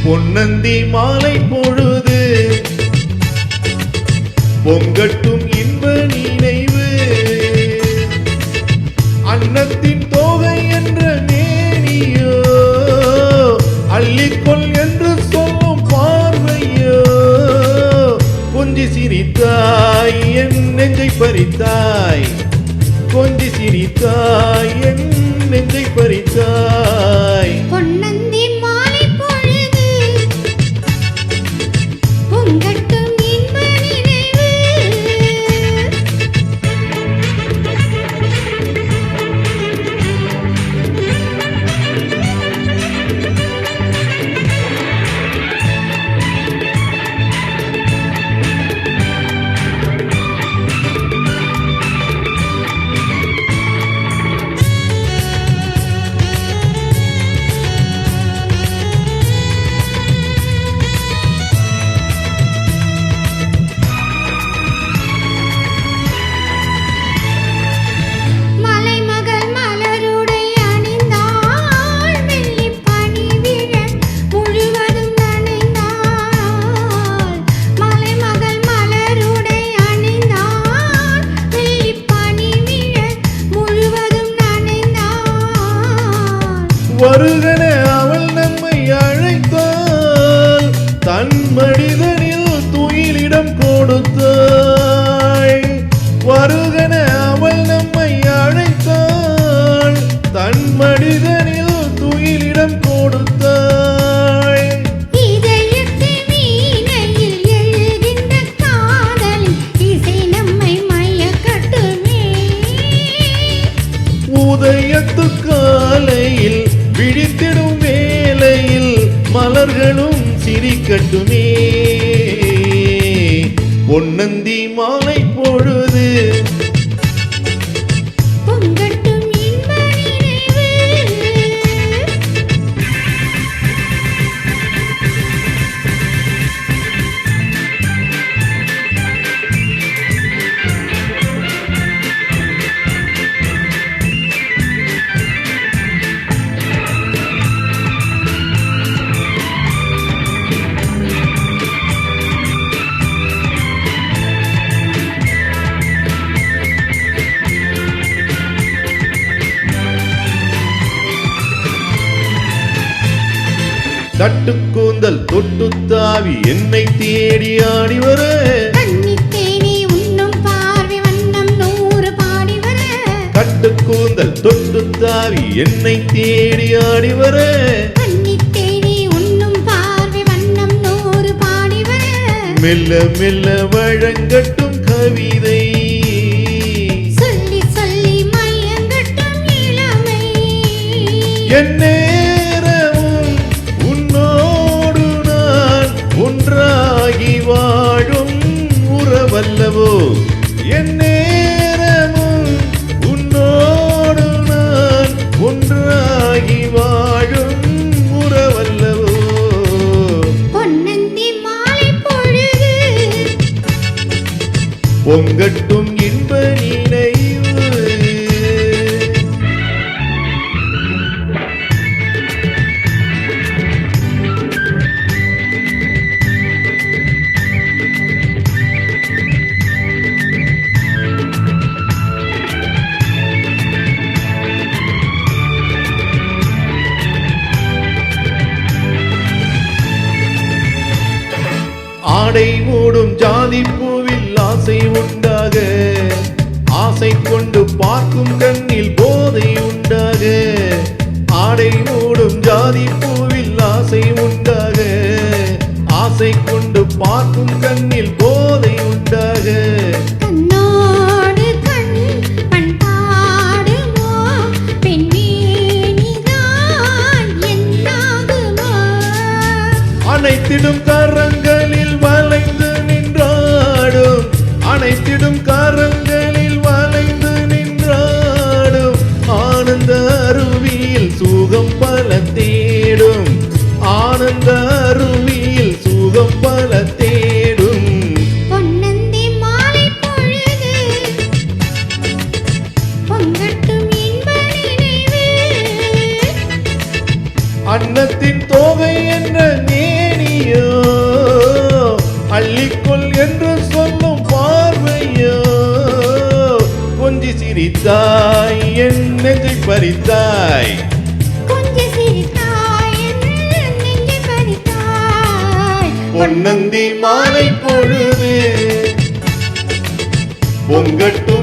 பொன்னந்தி மாலை பொழுது பொங்கட்டும் இன்ப நினைவு அன்னத்தின் தோகை என்ற மேனியோ அள்ளிக்கொள் என்று சொல்லும் பார்வையோ கொஞ்சி சிரித்தாய் என் நெஞ்சை பறித்தாய் கொஞ்சி சிரித்தாய் என் நெஞ்சை பறித்தாய் பொன்னந்தி மாலை பொழுது பொங்கட்டும் இன்ப நினைவு வருகன அவள் நம்மை அழைத்தாள் தன் மனிதனில் துயிலிடம் கொடுத்தாள் வருகன அவள் நம்மை அழைத்தாள் தன் மனிதனில் துயிலிடம் கொடுத்தாள் இதயத்தின் வீணையில் எழுகின்ற காதலின் இசை நம்மை மயக்கட்டுமே உதயத்து காலையில் விழித்திடும் வேளையில் மலர்களும் சிரிக்கட்டுமே பொன்னந்தி மாலை பொழுது பொங்கட்டும் இன்ப நினைவு தட்டுக்கூந்தல் தொட்டு தாவி என்னை தேடி ஆடி வர கண்ணித்தேனி உண்ணும் பார்வை வண்ணம் 100 பாடி வர கட்டுக்கூந்தல் தொட்டு தாவி என்னை தேடி ஆடி வர கண்ணித்தேனி உண்ணும் பார்வை வண்ணம் 100 பாடி வர மெல்ல மெல்ல வழங்கட்டும் கவிதை சொல்லி சொல்லி மயங்கட்டும் இளமை என் நேரமும் உன்னோடு நான் ஒன்றாகி வாழும் உறவல்லவோ என் நேரமும் உன்னோடு நான் ஒன்றாகி வாழும் உறவல்லவோ பொன்னந்தி மாலை பொழுது பொங்கட்டும் இன்ப நினைவு ஆடை மூடும் ஜாதி பூவில் ஆசை உண்டாக ஆசை கொண்டு பார்க்கும் கண்ணில் போதை உண்டாக ஆடை மூடும் ஜாதி பூவில் ஆசை உண்டாக ஆசை கொண்டு பார்க்கும் கண்ணில் போதை உண்டாக கண்ணோடு கண் பண்பாடுமோ பெண்மேனிதான் என்னாகுமோ அனைத்திடும் கரங்களில் வளைந்து நின்றாடும் அனைத்திடும் கரங்களில் வளைந்து நின்றாடும் ஆனந்த அருவியில் சுகம் பல தேடும் ஆனந்த அருவியில் சுகம் பல தேடும் பொன்னந்தி மாலை பொழுது பொங்கட்டும் இன்ப நினைவு அன்னத்தின் தோகை என்ற பார்வையோ அள்ளிக்கொள் என்று சொல்லும் பார்வையோ கொஞ்சி சிரித்தாய் என் நெஞ்சை பறித்தாய் கொஞ்சம் சிரித்தாய் என் நெஞ்சை பறித்தாய் பொன்னந்தி மாலை பொழுது பொங்கட்டும்